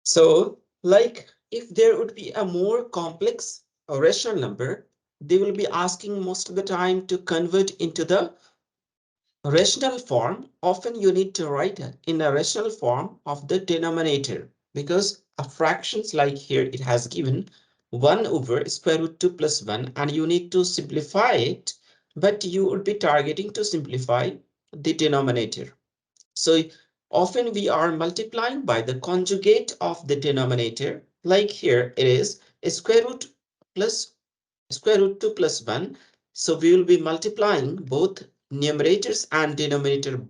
So, like if there would be a more complex or rational number, they will be asking most of the time to convert into the rational form. Often you need to write it in a rational form of the denominator, because a fractions like here it has given 1 over square root 2 plus 1, and you need to simplify it, but you would be targeting to simplify the denominator. So often we are multiplying by the conjugate of the denominator. Like here it is square root plus square root 2 plus 1. So we will be multiplying both numerators and denominator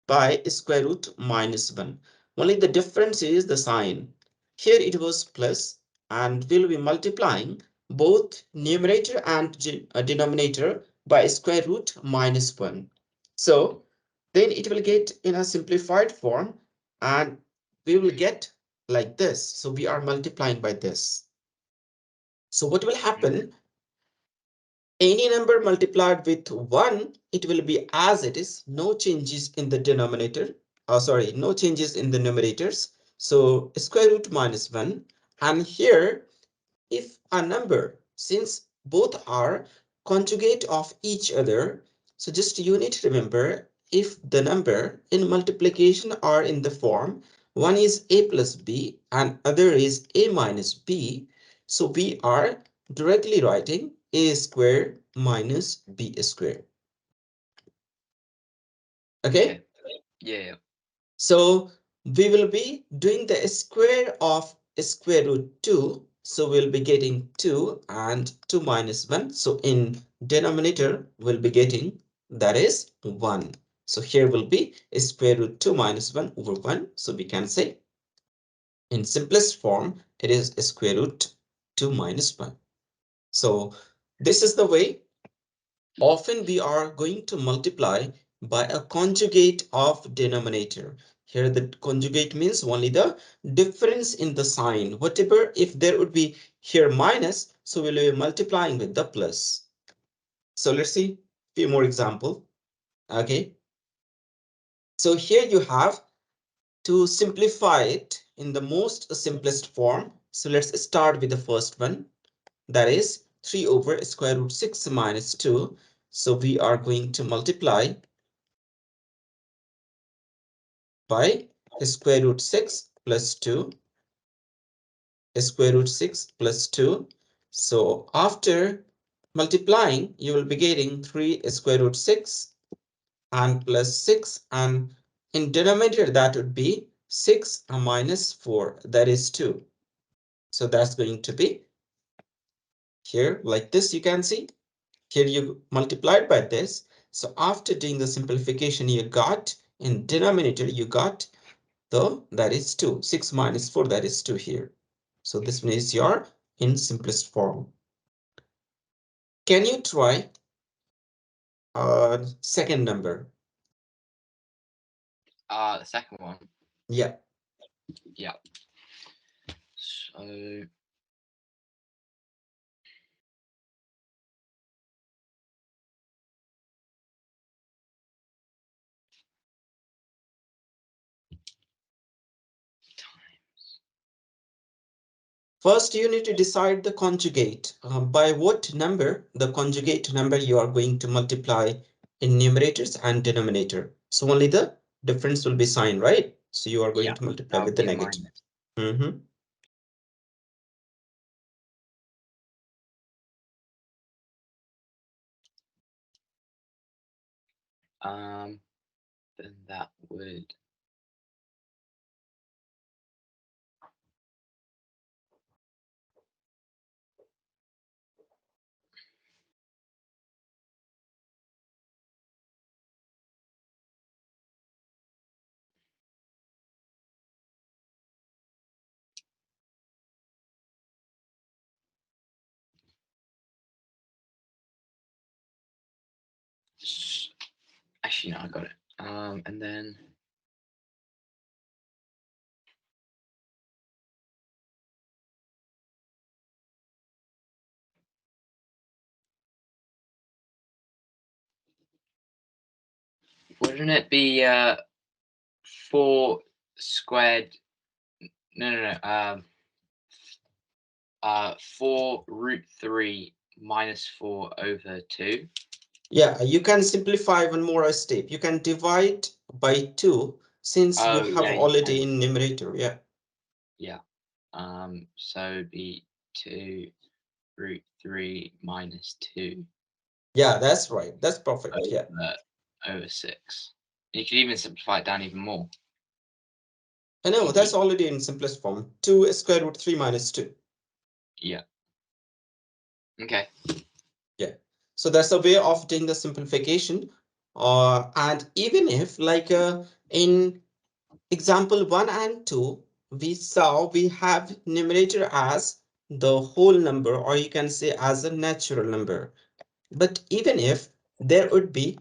by square root minus 1. Only the difference is the sign. Here it was plus, and we'll be multiplying both numerator and denominator by square root minus 1. So then it will get in a simplified form, and we will get like this. So we are multiplying by this. So what will happen? Any number multiplied with 1, it will be as it is, no changes in the denominator. Sorry, no changes in the numerators. So square root minus 1. And here, if a number, since both are conjugate of each other, so just you need to remember, if the number in multiplication are in the form, one is a plus b and other is a minus b, so we are directly writing a square minus b square. Okay, Yeah. so we will be doing the square of square root 2. So we'll be getting 2 and 2 minus 1. So in denominator, we'll be getting that is 1. So here will be square root 2 minus 1 over 1. So we can say in simplest form, it is square root 2 minus 1. So this is the way. Often we are going to multiply by a conjugate of denominator. Here the conjugate means only the difference in the sign. Whatever, if there would be here minus, so we'll be multiplying with the plus. So let's see a few more example. Okay. So here you have to simplify it in the most simplest form. So let's start with the first one. That is 3 over square root 6 minus 2. So we are going to multiply by square root 6 plus 2, square root 6 plus 2. So after multiplying, you will be getting 3 square root 6 and plus 6, and in denominator that would be 6 minus 4, that is 2. So that's going to be here like this. You can see here you multiplied by this. So after doing the simplification, you got in denominator, you got that is 2. 6 minus 4, that is 2 here. So this one is your in simplest form. Can you try second number? The second one. Yeah. Yeah. So First, you need to decide the conjugate. By what number, the conjugate number you are going to multiply in numerators and denominator. So only the difference will be sign, right? So you are going yeah, to multiply that with would the be a negative. minus. Mm-hmm. Then that would actually no, I got it. And then wouldn't it be 4 squared No. 4 root 3 minus 4 over 2. Yeah, you can simplify one more step. You can divide by 2 since you Oh, have yeah, you already can. in numerator. Yeah. Yeah. So it'd be 2 root 3 minus 2 Yeah, that's right. That's perfect. Yeah. over 6. You could even simplify it down even more. I know Couldn't you? that's already in simplest form. 2 square root 3 minus 2. Yeah. Okay. Yeah. So that's a way of doing the simplification. And even if like in example 1 and 2, we saw we have numerator as the whole number, or you can say as a natural number. But even if there would be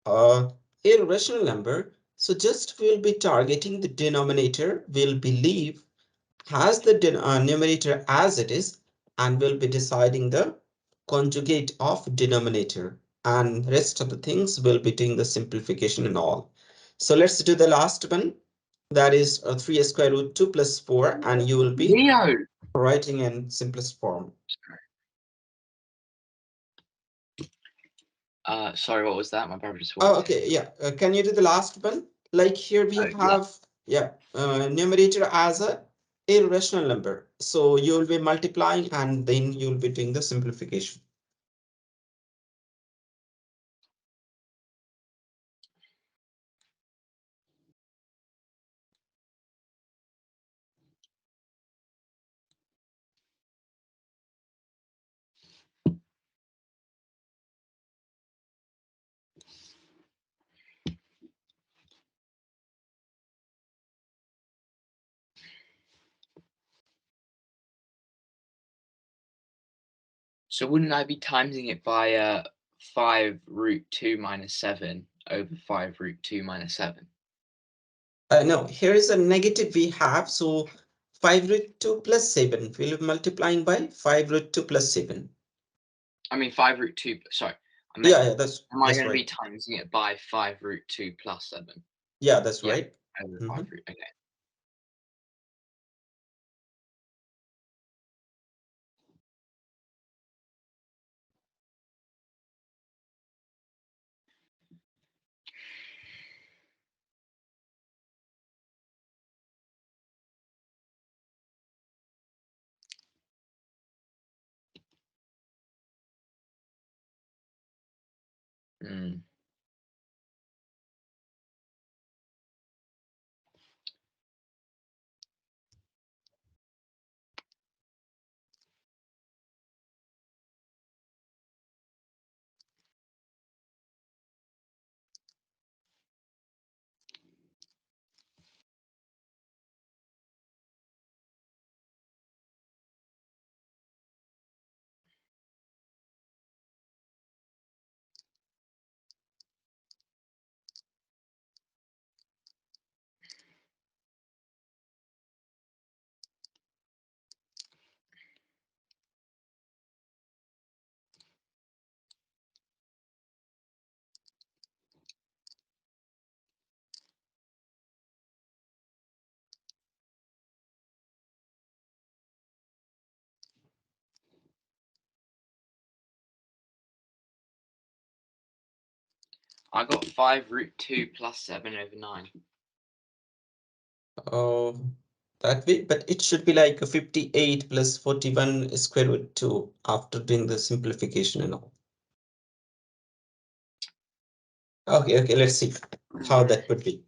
a irrational number, so just we'll be targeting the denominator, we'll believe has the numerator as it is, and we'll be deciding the conjugate of denominator, and rest of the things will be doing the simplification and all. So let's do the last one. That is 3 square root 2 plus 4, and you will be Leo! writing in simplest form. Sorry, what was that? My brother just Oh, walked in. okay, yeah. Can you do the last one? Like here we Oh, yeah. have, yeah, numerator as a irrational number. So you will be multiplying and then you'll be doing the simplification. So wouldn't I be timesing it by 5 root 2 minus 7 over 5 root 2 minus 7? No, here is a negative we have. So 5 root 2 plus 7. We'll be multiplying by 5 root 2 plus 7. I mean 5 root 2, sorry. I meant, Yeah, am I that's going to be right. timesing it by 5 root 2 plus 7? Yeah, that's Yeah, right. over 5 Mhm. root, okay. Mm. I got 5 root 2 plus 7 over 9. Oh, that way, but it should be like a 58 plus 41 square root 2 after doing the simplification and all. Okay, let's see how that would be.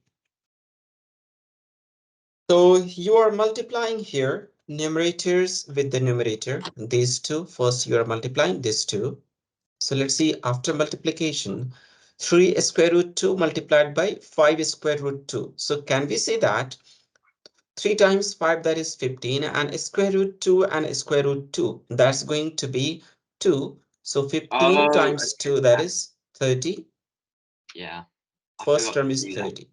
So you are multiplying here numerators with the numerator, these two. First, you are multiplying these two. So let's see, after multiplication, 3 square root 2 multiplied by 5 square root 2. So can we say that 3 times 5, that is 15, and square root 2 and square root 2, that's going to be 2. So 15 Oh, times 2, that is 30. yeah. I First forgot term to is do that. 30.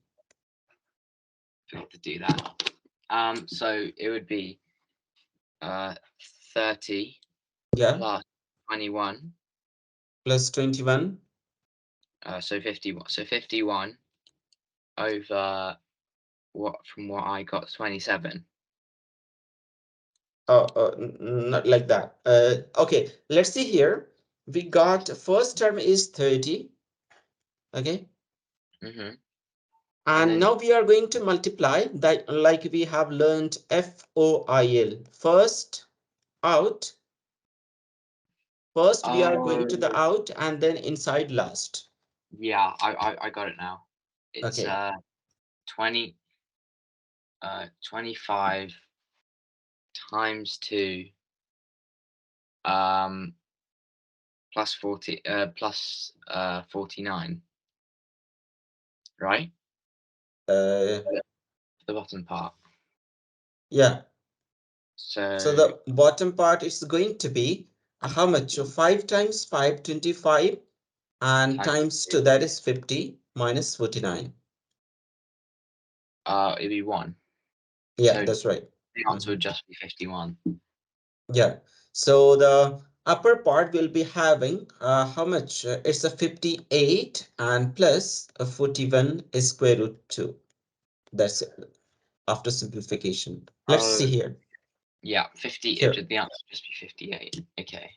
So it would be 30 Yeah, plus 21. plus 21. So 51. So 51 over what I got 27. Not like that. Okay, let's see here. We got first term is 30. Okay. Mm-hmm. And And then now we are going to multiply that like we have learned FOIL. First out. First we are going to the oh out and then inside last. yeah, I got it now. It's Okay. 20 25 times 2 um plus 40 plus 49, right? Uh, The bottom part. yeah. So So the bottom part is going to be how much? So 5 times 5, 25, and times times 2, 2, that is 50 minus 49. it'd be 1. Yeah, So that's right. the answer would Mhm. just be 51. Yeah. So the upper part will be having how much? It's a 58 and plus a 41 is square root 2. That's it after simplification. Let's see Oh, here. yeah, 50. Here. The answer would just be 58. Okay.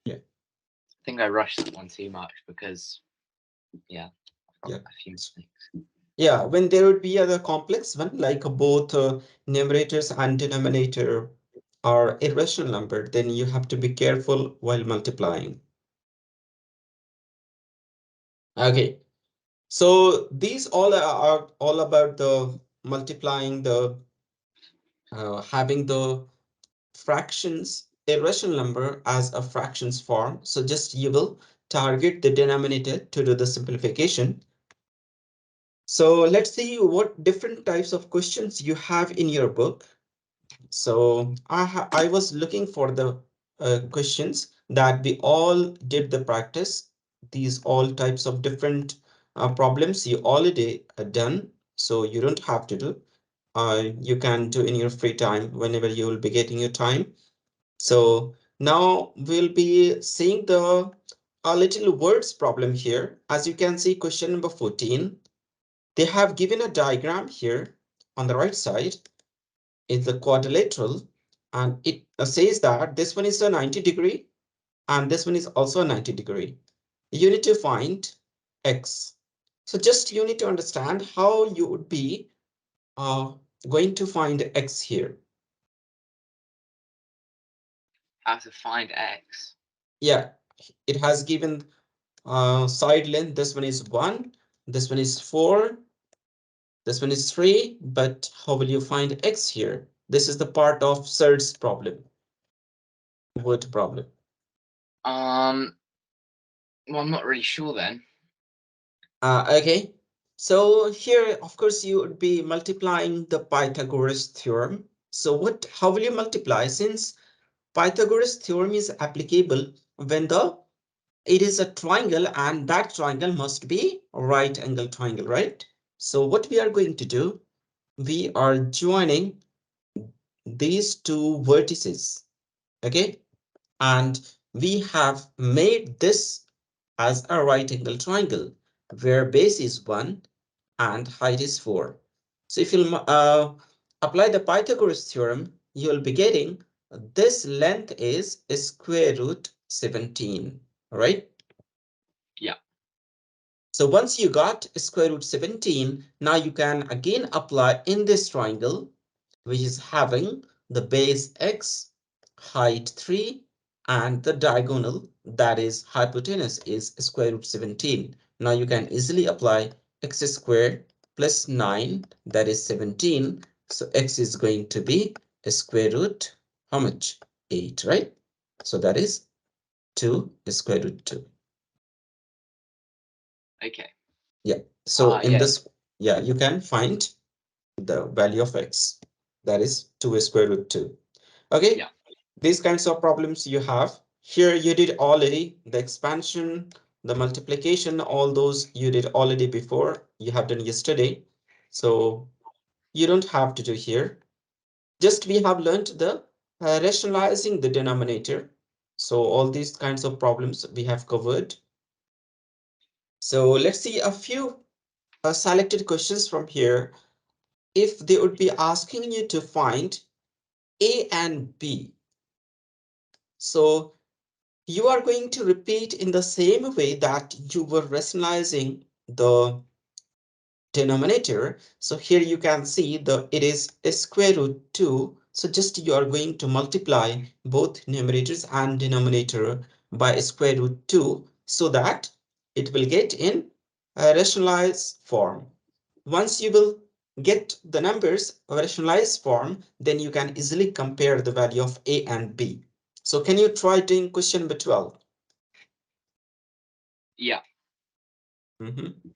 Yeah. I think I rushed that one too much because, yeah, I've got Yeah. a few mistakes. Yeah. When there would be other complex one, like both numerators and denominator are irrational number, then you have to be careful while multiplying. Okay. So these all are all about the multiplying the having the fractions irrational number as a fractions form. So just you will target the denominator to do the simplification. So let's see what different types of questions you have in your book. So I was looking for the questions that we all did the practice. These all types of different problems you already done. So you don't have to do. You can do in your free time whenever you will be getting your time. So now we'll be seeing the a little words problem here. As you can see, question number 14, they have given a diagram here on the right side. It's a quadrilateral and it says that this one is a 90-degree and this one is also a 90-degree. You need to find x. So just you need to understand how you would be uh, going to find x here. How to find x? Yeah, it has given side length. This one is 1, this one is 4, this one is 3, but how will you find x here? This is the part of Sur's problem, word problem. Um, well, I'm not really sure then. Okay, so here, of course, you would be multiplying the Pythagoras theorem. So how will you multiply? Since Pythagoras theorem is applicable when it is a triangle and that triangle must be a right angle triangle, right? So what we are going to do, we are joining these two vertices, okay? And we have made this as a right angle triangle where base is 1 and height is 4. So if you apply the Pythagoras theorem, you'll be getting this length is square root 17, all right? Yeah. So once you got square root 17, now you can again apply in this triangle, which is having the base x, height 3, and the diagonal, that is hypotenuse, is square root 17. Now you can easily apply x squared plus 9, that is 17. So x is going to be a square root, how much? 8, right? So that is 2 square root 2. Okay. Yeah. So in Yeah. this, yeah, you can find the value of x. That is 2 square root 2. Okay. Yeah. These kinds of problems you have. Here you did already the expansion, the multiplication, all those you did already before. You have done yesterday. So you don't have to do here. Just we have learned the rationalizing the denominator. So all these kinds of problems we have covered. So let's see a few selected questions from here. If they would be asking you to find A and B. So you are going to repeat in the same way that you were rationalizing the denominator. So here you can see it is square root 2. So just you are going to multiply both numerators and denominator by square root 2 so that it will get in a rationalized form. Once you will get the numbers rationalized form, then you can easily compare the value of A and B. So can you try doing question number 12? Yeah. Mhm.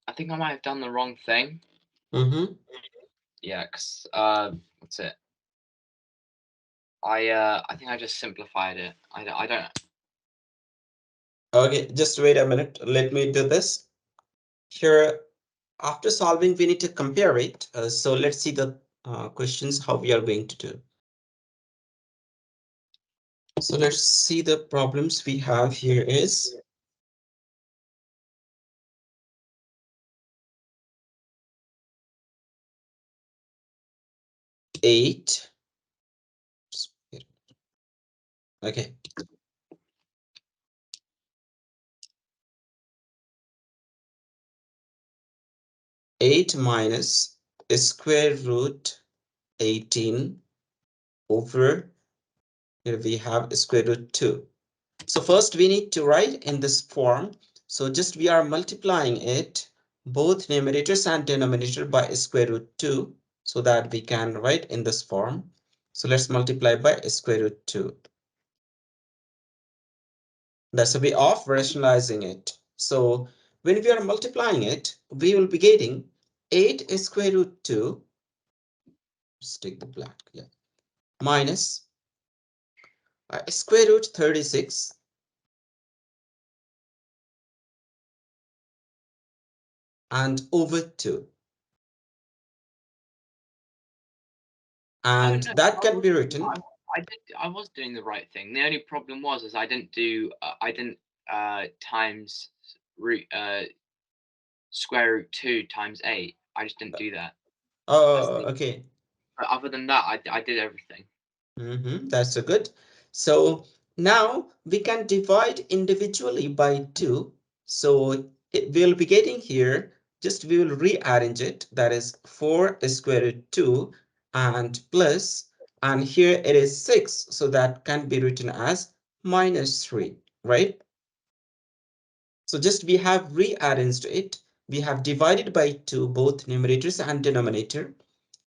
I think I might have done the wrong thing. Mhm. Yeah, because what's it? I think I just simplified it. I don't. Okay, just wait a minute. Let me do this. Here, after solving, we need to compare it. So let's see the questions, how we are going to do. So let's see the problems we have here is eight. Okay. 8 minus square root 18 over here we have square root 2. So first we need to write in this form. So just we are multiplying it, both numerators and denominator by square root 2 so that we can write in this form. So let's multiply by square root 2. That's a way of rationalizing it. So when we are multiplying it, we will be getting 8 square root 2. Let's take the black, yeah, minus square root 36 and over 2. No, And no, that can be written. I was doing the right thing. The only problem was I didn't do I didn't times root square root 2 times 8. I just didn't do that. That's Oh, the okay. But other than that, I did everything. That's so good. So now we can divide individually by 2. So we'll be getting here, just we will rearrange it. That is 4 square root 2 and plus, and here it is 6. So that can be written as minus 3, right? So just we have rearranged it. We have divided by 2 both numerators and denominator.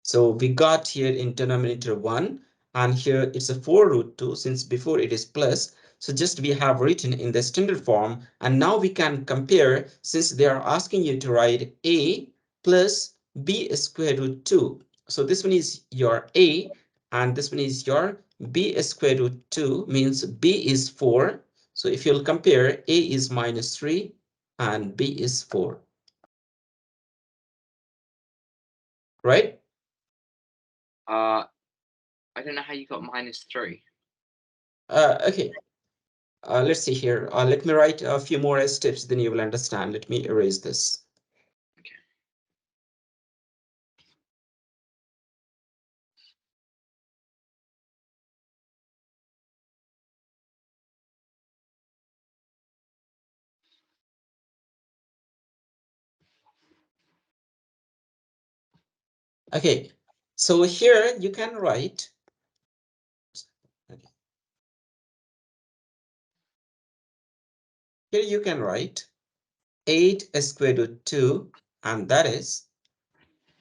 So we got here in denominator 1 and here it's a 4 root 2 since before it is plus. So just we have written in the standard form and now we can compare since they are asking you to write a plus b square root 2. So this one is your a and this one is your b square root 2 means b is 4. So if you'll compare, a is minus 3 and b is 4, right? I don't know how you got -3. Okay. Let's see here. Let me write a few more steps, then you will understand. Let me erase this. Okay. Okay, so here you can write, okay, here you can write 8 square root 2, and that is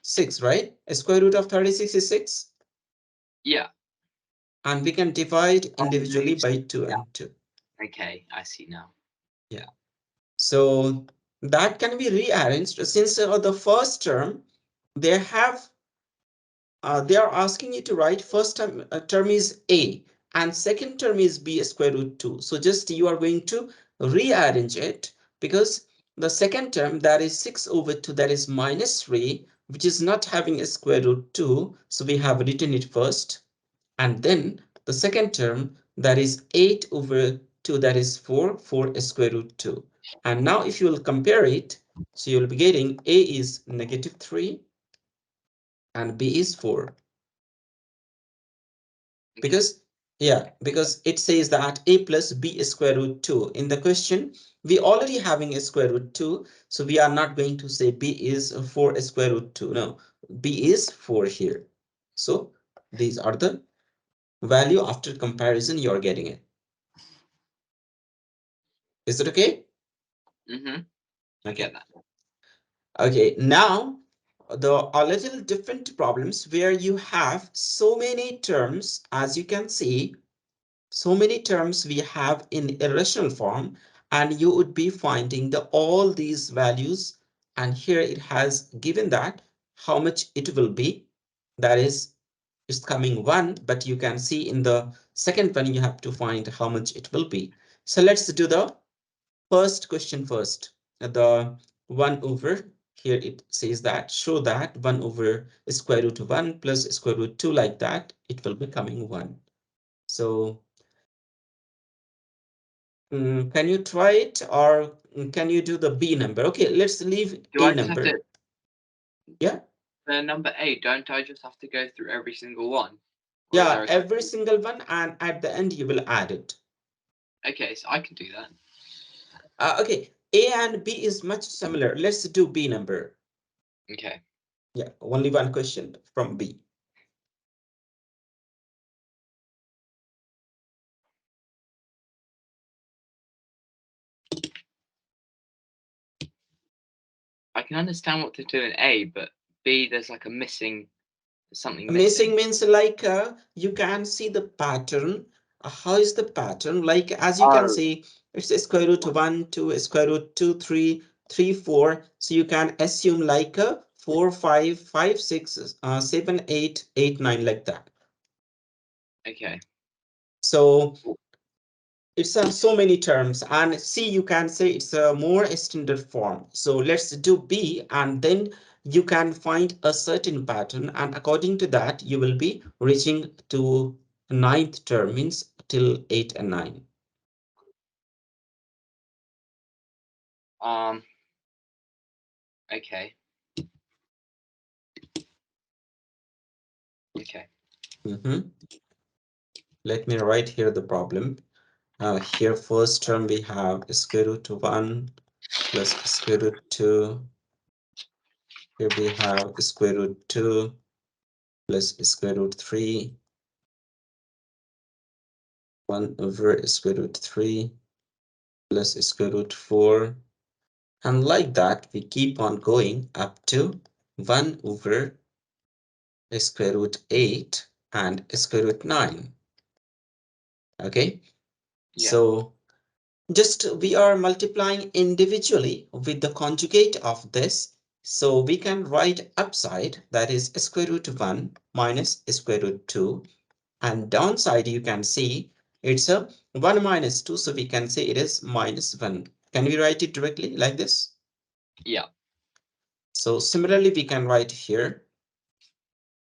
6, right? Square root of 36 is 6. Yeah. And we can divide Oh, no, individually by 2 yeah. and 2. Okay, I see now. Yeah. So that can be rearranged since the first term, they have they are asking you to write first term is a and second term is b square root 2. So just you are going to rearrange it because the second term, that is 6 over 2, that is minus 3, which is not having a square root 2. So we have written it first. And then the second term, that is 8 over 2, that is 4 square root 2. And now if you will compare it, so you'll be getting a is negative 3 and b is 4. Okay. Because, yeah, because it says that a plus b square root 2. In the question, we already having a square root 2. So we are not going to say b is 4 square root 2. No, b is 4 here. So these are the value after comparison you're getting it. Is it okay? Mm-hmm. I Okay. get that. Okay, now the a little different problems where you have so many terms, as you can see, so many terms we have in irrational form, and you would be finding the all these values, and here it has given that how much it will be. That is, it's coming 1, but you can see in the second one you have to find how much it will be. So let's do the first question first. The 1 over, here it says that show that 1 over square root 1 plus square root 2, like that it will be coming 1. So can you try it, or can you do the b number? Okay, let's leave Do a I just have number. to, Yeah, the number 8, don't I just have to go through every single one? Or is there yeah, a every couple? single one, and at the end you will add it. Okay, so I can do that. Okay, a and b is much similar. Let's do b number. Okay. Yeah, only one question from b. I can understand what to do in A, but B, there's like a missing, something Missing missing. means like you can see the pattern. How is the pattern? Like as you can Oh, see, it's a square root 1, 2, square root 2, 3, 3, 4. So you can assume like a 4, 5, 5, 6, 7, 8, 8, 9, like that. okay. So it's so many terms, and C you can say it's a more standard form. So let's do B, and then you can find a certain pattern, and according to that you will be reaching to ninth term, means till 8 and 9. Um, okay. Okay. Let me write here the problem. Here first term we have square root 1 plus square root 2. Here we have square root 2 plus square root 3. 1 over square root 3 plus square root 4. And like that, we keep on going up to 1 over square root 8 and square root 9. Okay, Yeah. so just we are multiplying individually with the conjugate of this. So we can write upside, that is square root 1 minus square root 2. And downside, you can see it's a 1 minus 2. So we can say it is minus 1. Can we write it directly like this? Yeah. So similarly, we can write here.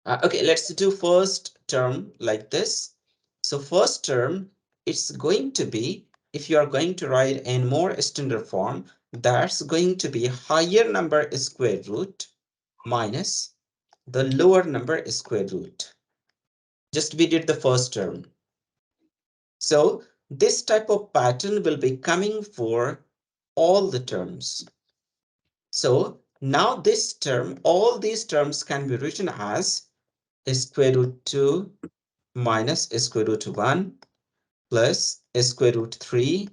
Okay, let's do first term like this. So first term, it's going to be, if you are going to write in more standard form, that's going to be higher number square root minus the lower number square root. Just we did the first term. So this type of pattern will be coming for all the terms. So Now this term, all these terms can be written as square root 2 minus square root 1 plus square root 3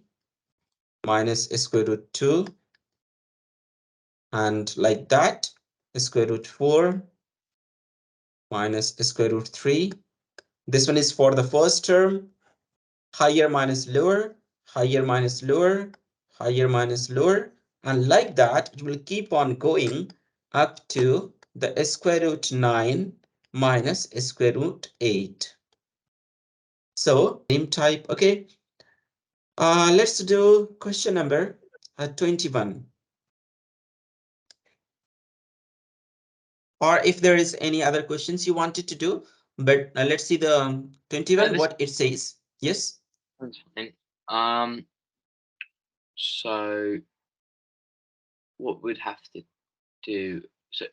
minus square root 2, and like that, square root 4 minus square root 3. This one is for the first term, higher minus lower, higher minus lower, higher minus lower, and like that, it will keep on going up to the square root 9 minus square root 8. So, same type, okay. Let's do question number 21. Or if there is any other questions you wanted to do, but let's see the 21, This what it says. Yes. one's fine. So what we'd have to do, so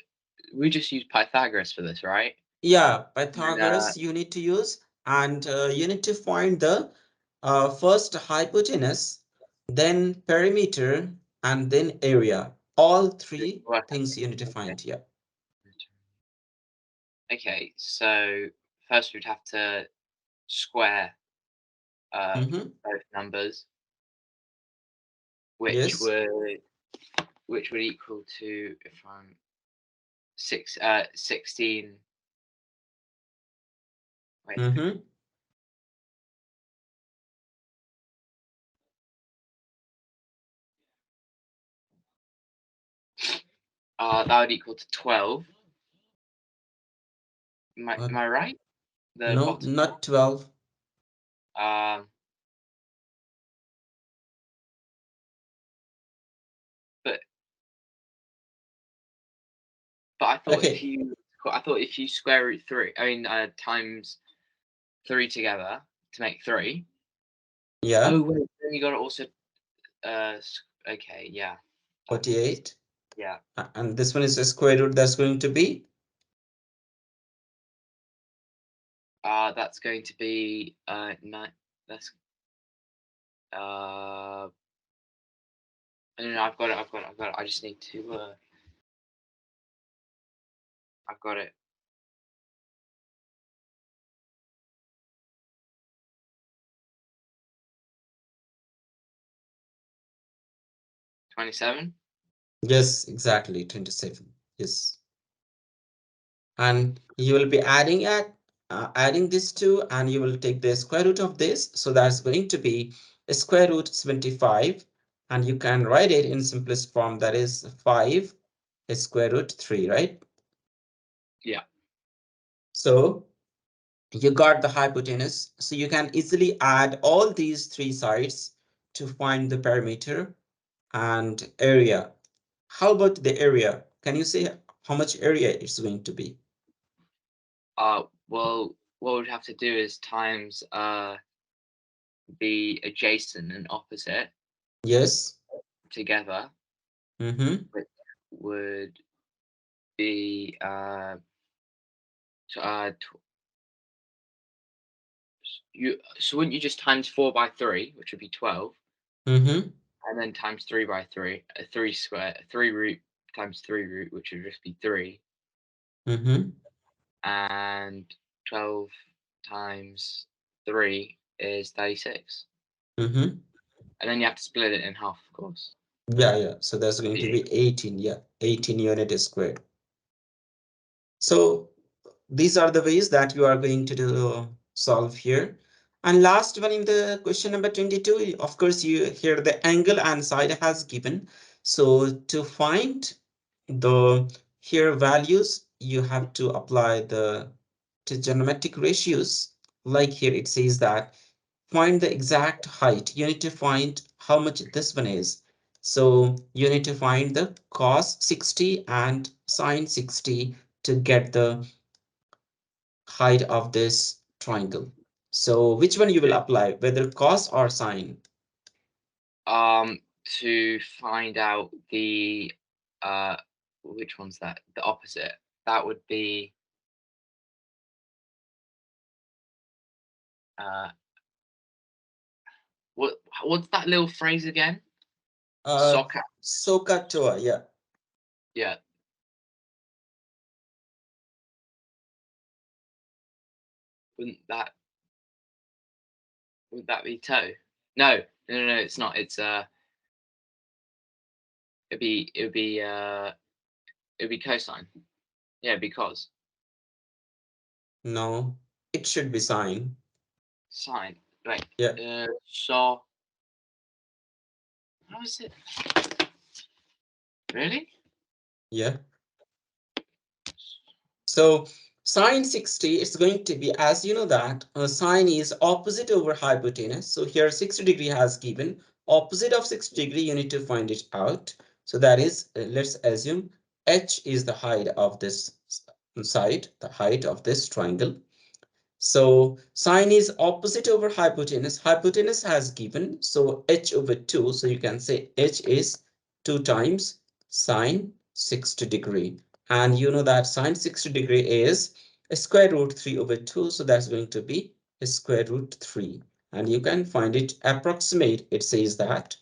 we just use Pythagoras for this, right? Yeah, And Pythagoras you need to use, and you need to find the first hypotenuse, then perimeter, and then area. All three work things you need to out. find. Yeah. Okay, so first we'd have to square Mm-hmm. both numbers, which Yes. would equal to, if I'm 16. Wait, Mm-hmm. that would equal to 12. Am I right? The No, bottom one. not 12. Um, but I thought Okay. if you square root 3, I mean times 3 together to make 3. Yeah. Oh wait, then you got to also okay, yeah, that's 48. yeah. And this one is a square root, that's going to be That's going to be 9. That's I don't know. I've got it. I just need to. I've got it. 27. yes, exactly 27. Yes. And you will be adding this two, and you will take the square root of this, so that's going to be a square root 75, and you can write it in simplest form, that is 5 square root 3, right? Yeah. So you got the hypotenuse, so you can easily add all these three sides to find the perimeter and area. How about the area? Can you say how much area it's going to be? Well, what we'd have to do is times the adjacent and opposite Yes. together, Mm-hmm. which would be t- uh tw- you. So wouldn't you just times 4 by 3, which would be 12, Mm-hmm. and then times 3 by 3, 3 square, 3 root times 3 root, which would just be 3, Mm-hmm. and 12 times 3 is 36. Mm-hmm. And then you have to split it in half, of course. Yeah, yeah. So that's going to Yeah. be 18. Yeah, 18 unit square. So these are the ways that you are going to do solve here. And last one in the question number 22, of course, you here the angle and side has given. So to find the here values, you have to apply the trigonometric ratios. Like here, it says that find the exact height. You need to find how much this one is. So you need to find the cos 60 and sine 60 to get the height of this triangle. So which one you will apply, whether cos or sine? To find out the uh, which one's that? The opposite. That would be uh, what's that little phrase again? Uh, Soccer. SOHCAHTOA, yeah. Yeah. Wouldn't that would that be toe? No, no, it's not. It's it'd be cosine. Yeah, because No, it should be sine. sine. Right. Yeah, So how is it? Really? yeah. So sine 60, it's going to be, as you know that sine is opposite over hypotenuse. So here 60 degree has given opposite of 60 degree. You need to find it out. So that is, let's assume h is the height of this side, the height of this triangle. So sine is opposite over hypotenuse. Hypotenuse has given, so h over 2. So you can say h is 2 times sine 60 degree. And you know that sine 60 degree is a square root 3 over 2. So that's going to be a square root 3. And you can find it approximate. It says that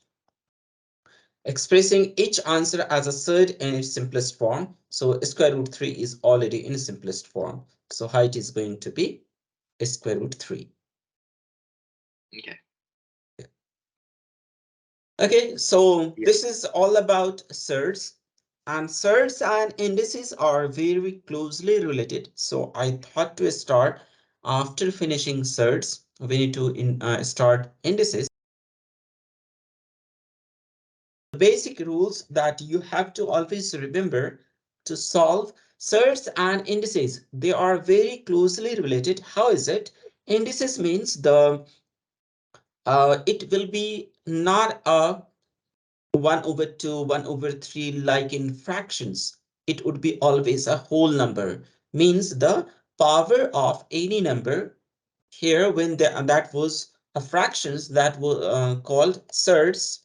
expressing each answer as a third in its simplest form. So square root 3 is already in simplest form. So height is going to be square root 3. Okay. Okay, so Yeah. this is all about surds, and surds and indices are very closely related. So I thought to start after finishing surds, we need to start indices. The basic rules that you have to always remember to solve surds and indices, they are very closely related. How is it? Indices means the it will be not a 1 over 2, 1 over 3, like in fractions. It would be always a whole number. Means the power of any number here when that was a fractions that were called surds.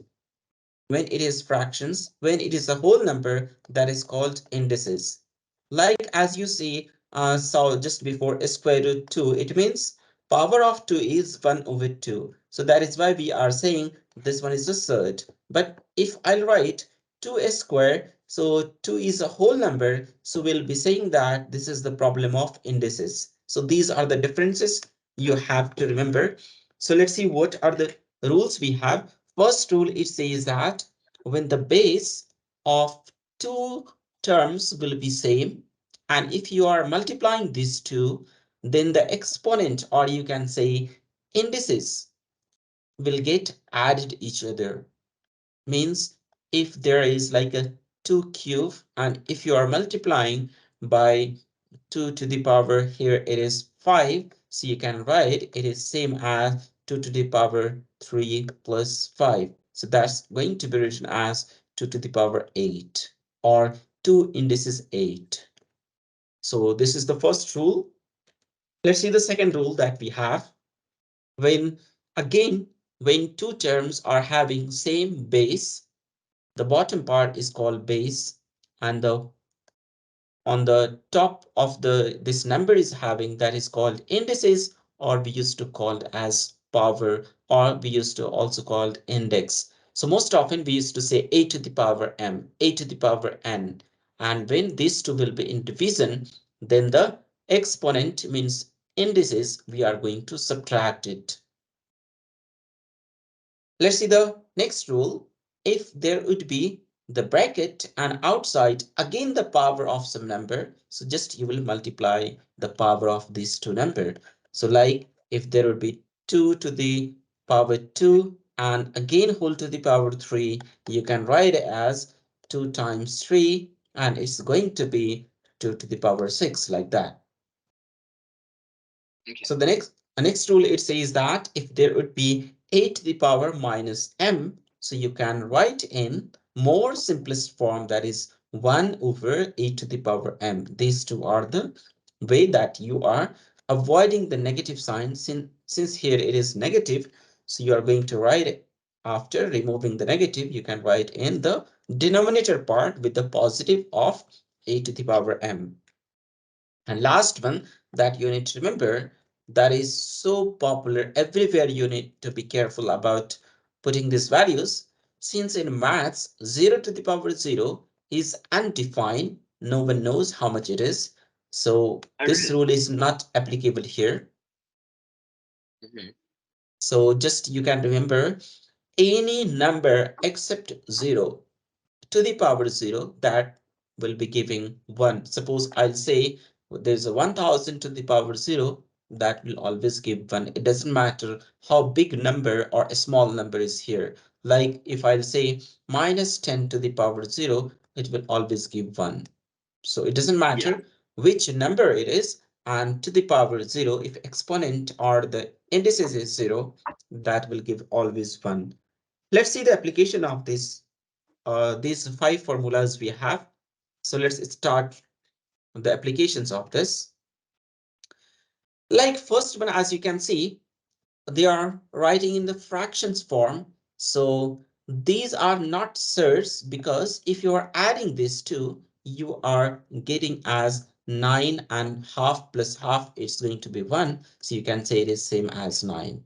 When it is fractions, when it is a whole number, that is called indices. Like as you see, so just before square root 2, it means power of 2 is 1 over 2. So that is why we are saying this one is a surd. But if I write 2 square, so 2 is a whole number, so we'll be saying that this is the problem of indices. So these are the differences you have to remember. So let's see what are the rules we have. First rule, it says that when the base of two terms will be same, and if you are multiplying these two, then the exponent, or you can say indices, will get added each other. Means if there is like a 2 cube, and if you are multiplying by 2 to the power, here it is 5, so you can write it is same as 2 to the power 3 plus 5. So that's going to be written as 2 to the power 8, or 2 indices 8. So this is the first rule. Let's see the second rule that we have. When again, when two terms are having same base, the bottom part is called base, and the on the top of the this number is having, that is called indices, or we used to call it as power, or we used to also call it index. So most often we used to say a to the power m, a to the power n, and when these two will be in division, then the exponent means indices, we are going to subtract it. Let's see the next rule. If there would be the bracket and outside again the power of some number, so just you will multiply the power of these two number. So like if there would be 2 to the power 2 and again whole to the power 3, you can write it as 2 times 3, and it's going to be 2 to the power 6, like that. Okay. So the next rule, it says that if there would be a to the power minus m, so you can write in more simplest form, that is 1 over a to the power m. These two are the way that you are avoiding the negative sign. Since here it is negative, so you are going to write it after removing the negative. You can write in the denominator part with the positive of a to the power m. And last one that you need to remember, that is so popular everywhere, you need to be careful about putting these values. Since in maths 0 to the power 0 is undefined. No one knows how much it is. So Oh, this really? rule is not applicable here. Hmm. So just you can remember any number except 0 to the power 0 that will be giving 1. Suppose I'll say there's a 1000 to the power 0 that will always give 1. It doesn't matter how big number or a small number is here. Like if I'll say minus 10 to the power 0, it will always give 1. So it doesn't Yeah. matter which number it is, and to the power 0, if exponent or the indices is 0, that will give always 1. Let's see the application of this these 5 formulas we have. So let's start the applications of this. Like first one, as you can see, they are writing in the fractions form. So these are not surds, because if you are adding these two, you are getting as 9.5 plus half is going to be 1. So you can say it is same as 9.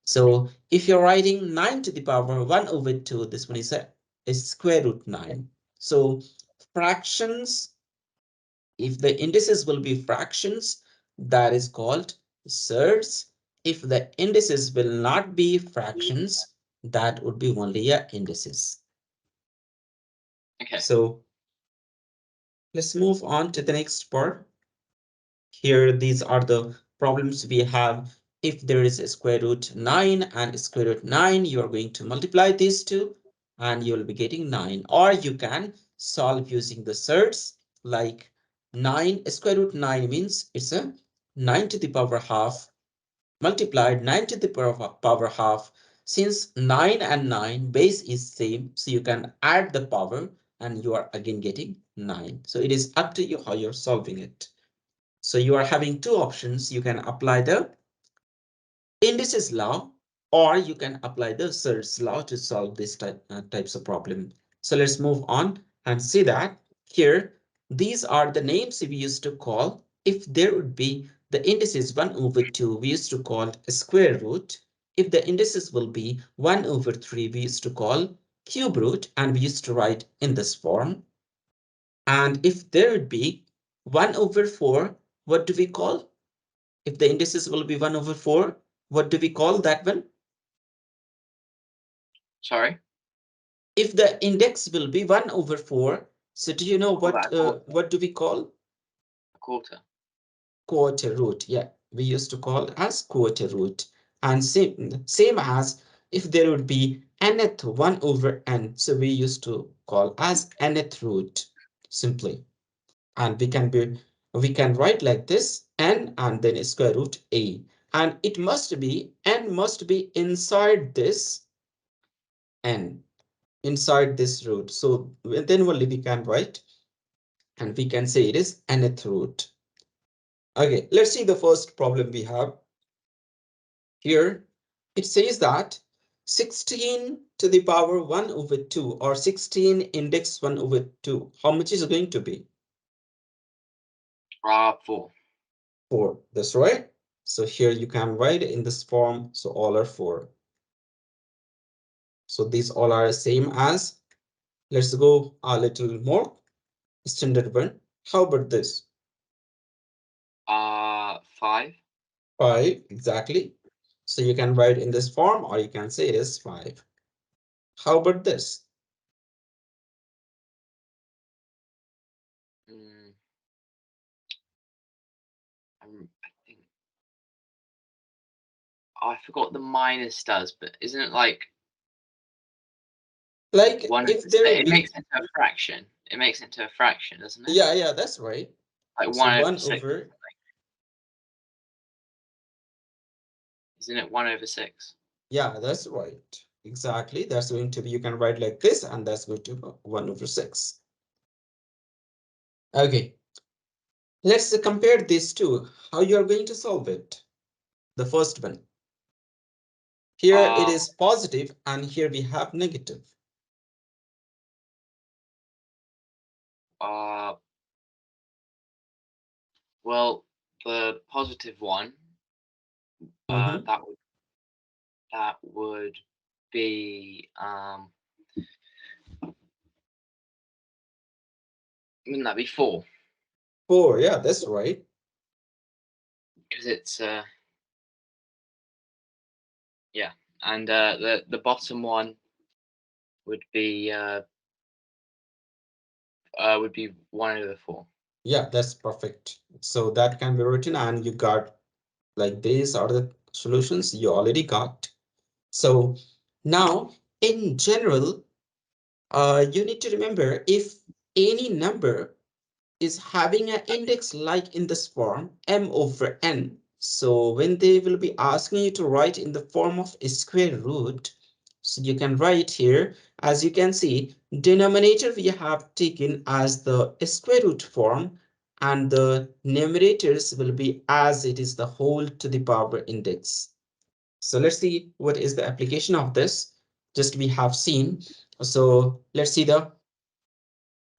So if you're writing 9 to the power 1 over 2, this one is square root 9. So fractions, if the indices will be fractions, that is called surds. If the indices will not be fractions, that would be only a indices. Okay. So let's move on to the next part. Here, these are the problems we have. If there is a square root 9 and square root 9, you are going to multiply these two and you will be getting 9. Or you can solve using the surds, like 9 square root 9 means it's a 9 to the power half multiplied 9 to the power half. Since 9 and 9 base is same, so you can add the power and you are again getting 9. So it is up to you how you're solving it. So you are having two options. You can apply the indices law, or you can apply the surds law to solve this types of problem. So let's move on and see that here, these are the names we used to call. If there would be the indices 1 over 2, we used to call a square root. If the indices will be 1 over 3, we used to call cube root, and we used to write in this form. And if there would be 1 over 4, what do we call? If the indices will be 1 over 4, what do we call that one? Sorry. If the index will be 1 over 4, so do you know Call that what do we call? a quarter. Quarter root. Yeah, we used to call as quarter root. And same as if there would be nth 1 over n, so we used to call as nth root simply. And we can write like this, n and then square root a, and it must be n must be inside this n, inside this root. So then only we can write, and we can say it is nth root. Okay, let's see the first problem we have here. It says that 16 to the power 1 over 2, or 16 index 1 over 2, how much is it going to be? 4. 4. That's right. So here you can write it in this form. So all are 4. So these all are same as, let's go a little more standard one. How about this? 5. 5, exactly. So you can write in this form, or you can say it is 5. How about this? Mm, I think I forgot the minus does, but isn't it like Like 1 over if there would it be, makes it into a fraction. It makes it into a fraction, doesn't it? yeah, that's right. Like So 1 over 1 6 or over, something. Isn't it 1 over 6? yeah, that's right. Exactly. That's going to be, you can write like this, and that's going to be 1 over 6. Okay, let's compare these two. How you are going to solve it? The first one. Here it Uh, is positive, and here we have negative. uh, well, the positive one, Mhm. that would be Wouldn't that be 4? 4, yeah, that's right. Because it's yeah, and the bottom one would be 1/4. Yeah, that's perfect. So that can be written, and you got, like, these are the solutions you already got. So now, in general, you need to remember, if any number is having an index like in this form m over n, so when they will be asking you to write in the form of a square root, so you can write here, as you can see, denominator we have taken as the square root form, and the numerators will be as it is the whole to the power index. So let's see what is the application of this. Just we have seen. So let's see the,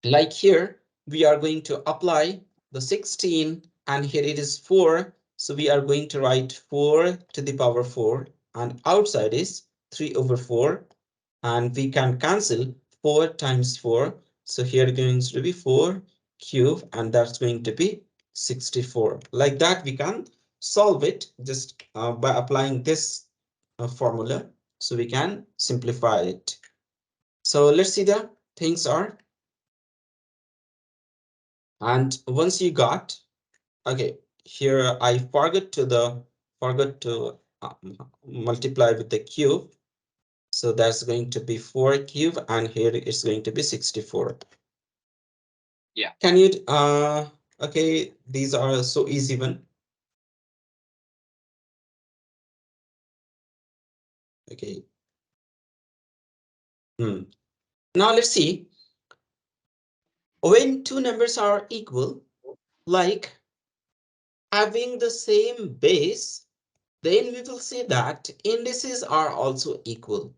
like here, we are going to apply the 16, and here it is 4. So we are going to write 4 to the power 4, and outside is 3 over 4. And we can cancel 4 times 4. So here going to be 4 cube, and that's going to be 64. Like that, we can solve it just by applying this formula. So we can simplify it. So let's see the things are. And once you got, okay, here I forgot to multiply with the cube. So that's going to be 4 cube, and here it's going to be 64. Yeah. Can you, okay, these are so easy one. Okay. Now let's see, when two numbers are equal, like having the same base, then we will say that indices are also equal.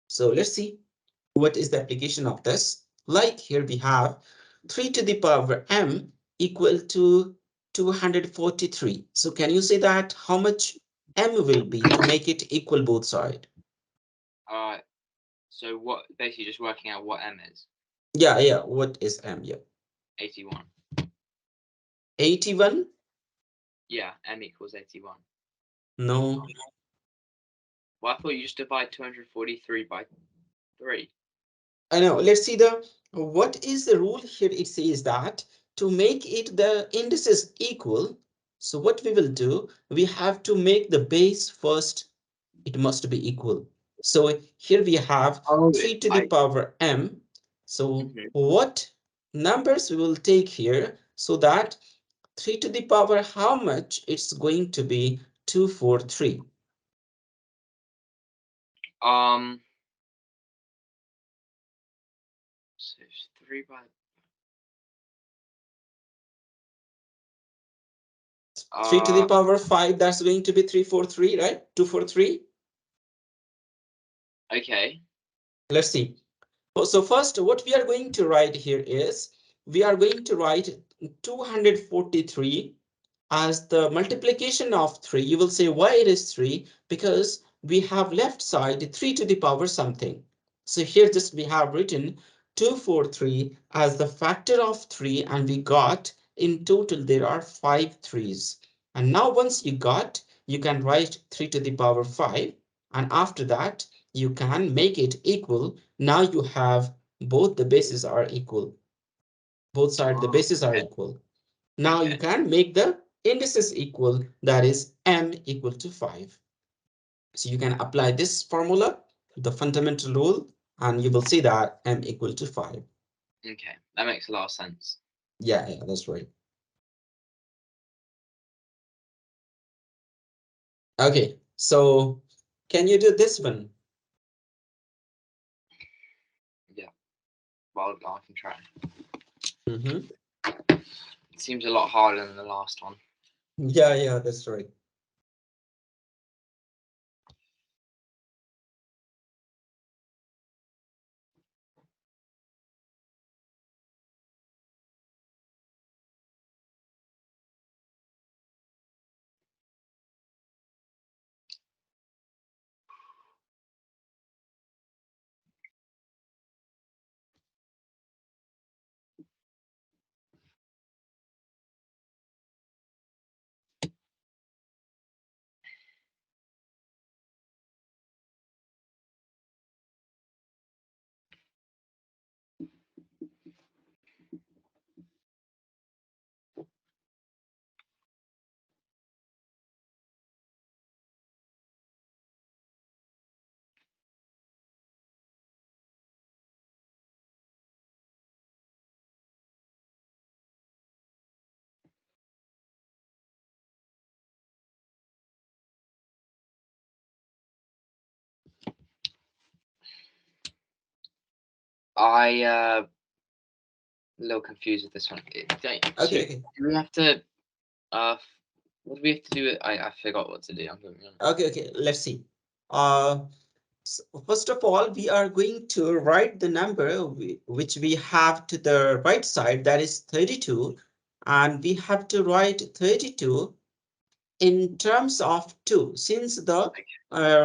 So let's see what is the application of this. Like here we have 3 to the power m equal to 243. So can you say that how much m will be to make it equal both sides? Uh, so what? Basically, just working out what m is. Yeah, yeah. What is m? Yeah. 81. 81? Yeah, m equals 81. No. Well, I thought you just divide 243 by 3. I know. Let's see the, what is the rule here. It says that to make it the indices equal, so what we will do, we have to make the base first, it must be equal. So here we have Oh, 3 to the power m. So Mhm. what numbers we will take here, so that 3 to the power how much, it's going to be 243. Um, so it's 3 by 3 to the uh power 5, that's going to be 343, right? 243. okay. Let's see. So first, what we are going to write here is, we are going to write 243 as the multiplication of 3. You will say why it is 3, because we have left side 3 to the power something. So here just we have written 243 as the factor of 3, and we got in total there are 5 threes. And now once you got, you can write 3 to the power 5, and after that you can make it equal. Now you have both the bases are equal. Both sides the Oh, bases are okay. equal. Now you Okay. can make the indices equal, that is m equal to 5. So you can apply this formula, the fundamental rule, and you will see that m equal to 5. Okay. That makes a lot of sense. Yeah, yeah, that's right. Okay, so can you do this one? Yeah. Well, I can try. Mm-hmm. It seems a lot harder than the last one. Yeah, yeah, that's right. A little confused with this one. Okay. Do we have to what do we have to do? I forgot what to do. I'm going on. Okay. Let's see. Uh, First of all, we are going to write the number which we have to the right side, that is 32, and we have to write 32 in terms of 2. Since the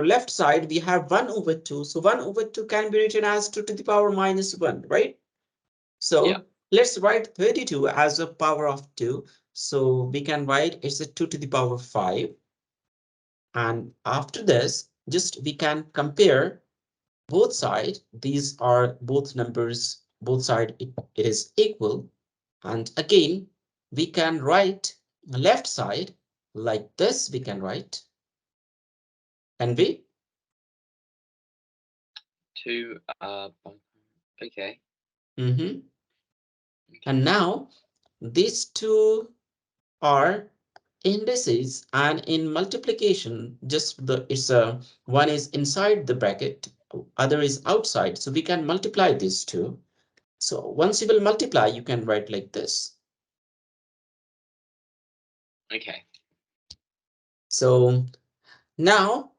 left side we have 1 over 2, so 1 over 2 can be written as 2 to the power minus 1, right? Yeah. So let's write 32 as a power of 2. So we can write it's a 2 to the power 5. And after this, just we can compare both sides. These are both numbers, both side it is equal. And again, we can write the left side like this. We can write, and we 2 okay. and Okay. now these two are indices, and in multiplication just the it's a one is inside the bracket, other is outside, so we can multiply these two. So once you will multiply, you can write like this. Okay. So now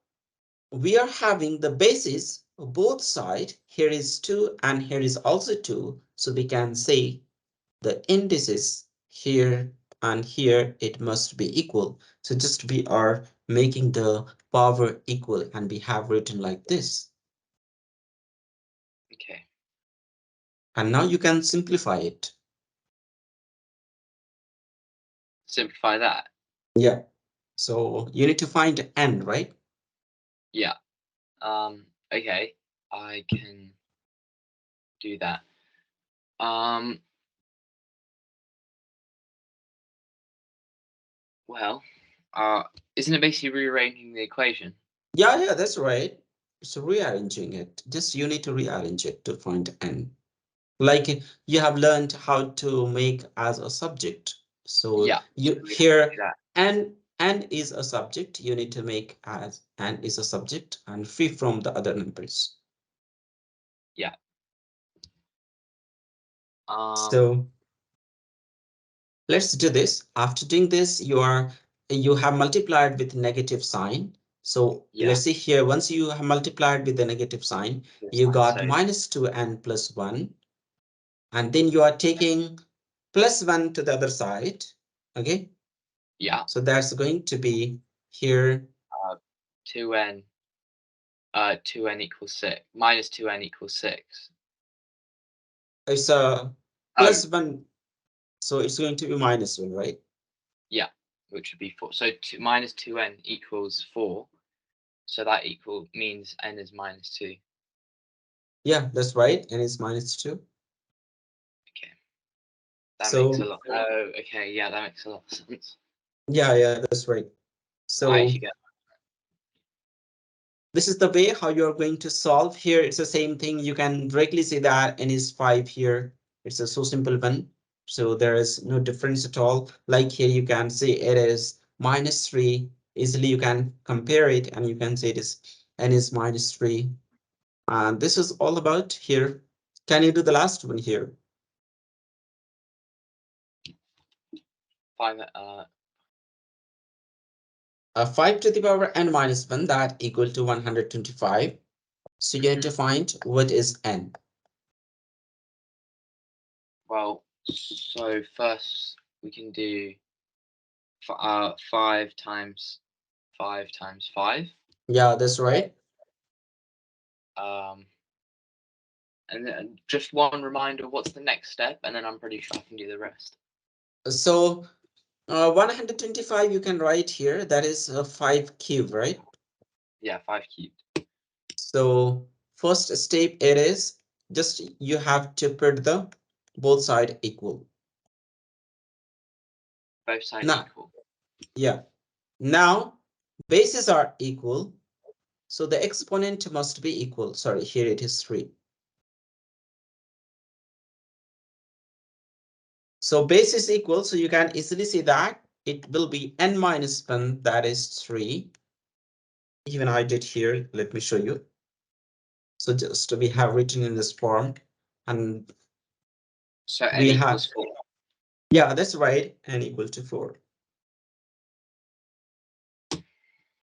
we are having the basis of both side. Here is 2 and here is also 2, so we can say the indices here and here it must be equal. So just we are making the power equal, and we have written like this. Okay. And now you can simplify it. Simplify that. Yeah. So you need to find n, right? Yeah. Okay. I can do that. Um. Well. Isn't it basically rearranging the equation? Yeah, that's right. So rearranging it. Just you need to rearrange it to find n. Like you have learned how to make as a subject. So Yeah. So you we have to do here that. n is a subject. You need to make as n is a subject and free from the other numbers. Yeah. Um. So let's do this. After doing this, you have multiplied with negative sign. So Yeah. let's see here. Once you have multiplied with the negative sign, That's you fine. got So minus 2n plus 1. And then you are taking plus 1 to the other side. Okay. yeah. So that's going to be here. 2n. 2n equals 6. Minus 2n equals 6. It's a Oh. plus 1. So it's going to be minus 1, right? Yeah. Which would be 4. So minus 2n equals 4. So that means n is minus 2. Yeah, that's right. And it's minus 2. Okay. That makes a So lot. Oh, okay. Yeah, that makes a lot of sense. yeah, that's right. I So actually get. this is the way how you're going to solve here. It's the same thing. You can directly say that n is 5 here. It's a so simple one. So there is no difference at all. Like here, you can say it is minus 3. Easily you can compare it and you can say it is n is minus 3. And this is all about here. Can you do the last one here? 5. 5 to the power n minus 1, that equal to 125. So you have to find what is n. Well, so first we can do 5 times 5 times 5. Yeah, that's right. Um, and then just one reminder, what's the next step? And then I'm pretty sure I can do the rest. So 125 you can write here. That is a 5 cube, right? Yeah, 5 cubed. So first step it is just you have to put the both side equal. Both sides Now, equal. yeah. Now bases are equal. So the exponent must be equal. Sorry, here it is 3. So base is equal. So you can easily see that it will be n minus 1, that is 3. Even I did here. Let me show you. So just we have written in this form. And So n we equals have, 4. yeah, that's right, n equal to 4.